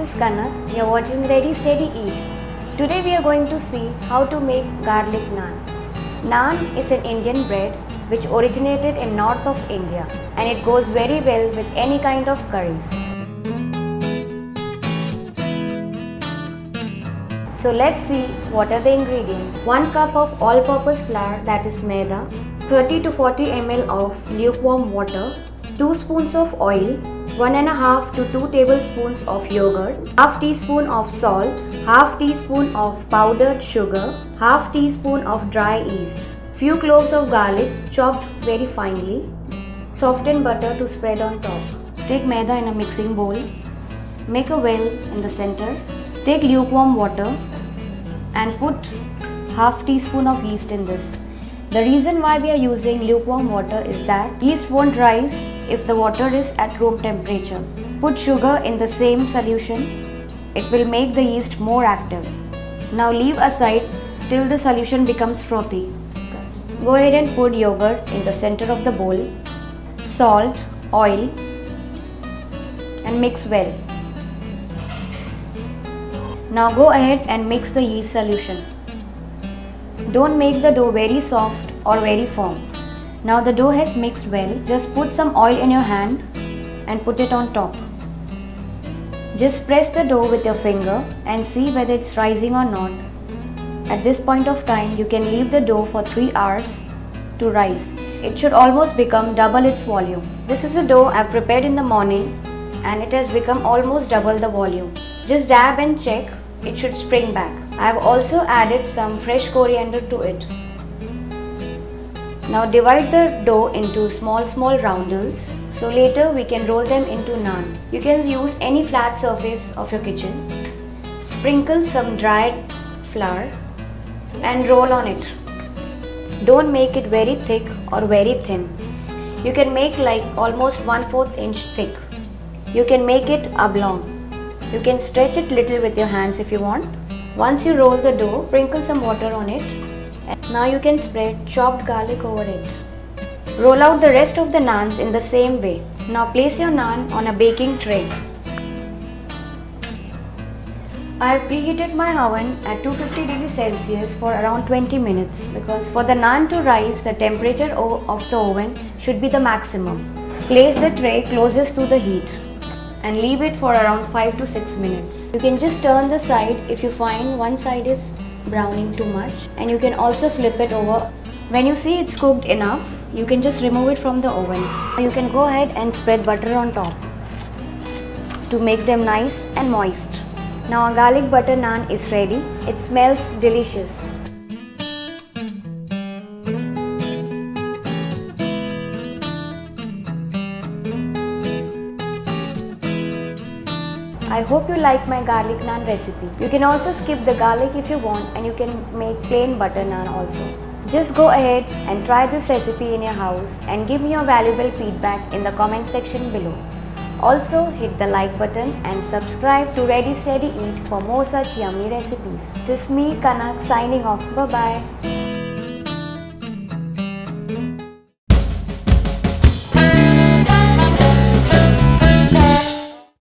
is Kanak. You're watching Ready Steady Eat. Today we are going to see how to make garlic naan. Naan is an Indian bread which originated in north of India and it goes very well with any kind of curries. So let's see what are the ingredients. 1 cup of all-purpose flour, that is maida, 30 to 40 ml of lukewarm water, 2 spoons of oil, 1.5 to 2 tablespoons of yogurt, half teaspoon of salt, half teaspoon of powdered sugar, half teaspoon of dry yeast, few cloves of garlic chopped very finely, softened butter to spread on top. Take maida in a mixing bowl, make a well in the center, take lukewarm water and put half teaspoon of yeast in this. The reason why we are using lukewarm water is that yeast won't rise if the water is at room temperature. Put sugar in the same solution. It will make the yeast more active. Now leave aside till the solution becomes frothy. Go ahead and put yogurt in the center of the bowl, salt, oil and mix well. Now go ahead and mix the yeast solution. Don't make the dough very soft or very firm. Now the dough has mixed well, just put some oil in your hand and put it on top. Just press the dough with your finger and see whether it's rising or not. At this point of time, you can leave the dough for 3 hours to rise. It should almost become double its volume. This is a dough I've prepared in the morning and it has become almost double the volume. Just dab and check, it should spring back. I have also added some fresh coriander to it. Now divide the dough into small roundels so later we can roll them into naan. You can use any flat surface of your kitchen. Sprinkle some dried flour and roll on it. Don't make it very thick or very thin. You can make like almost 1/4 inch thick. You can make it oblong. You can stretch it little with your hands if you want. Once you roll the dough, sprinkle some water on it. And now you can spread chopped garlic over it. Roll out the rest of the naans in the same way. Now place your naan on a baking tray. I have preheated my oven at 250 degrees Celsius for around 20 minutes because for the naan to rise, the temperature of the oven should be the maximum. Place the tray closest to the heat and leave it for around 5 to 6 minutes. You can just turn the side if you find one side is browning too much, and you can also flip it over. When you see it's cooked enough, you can just remove it from the oven. You can go ahead and spread butter on top to make them nice and moist. Now our garlic butter naan is ready. It smells delicious. I hope you like my garlic naan recipe. You can also skip the garlic if you want and you can make plain butter naan also. Just go ahead and try this recipe in your house and give me your valuable feedback in the comment section below. Also hit the like button and subscribe to Ready Steady Eat for more such yummy recipes. This is me Kanak signing off. Bye bye.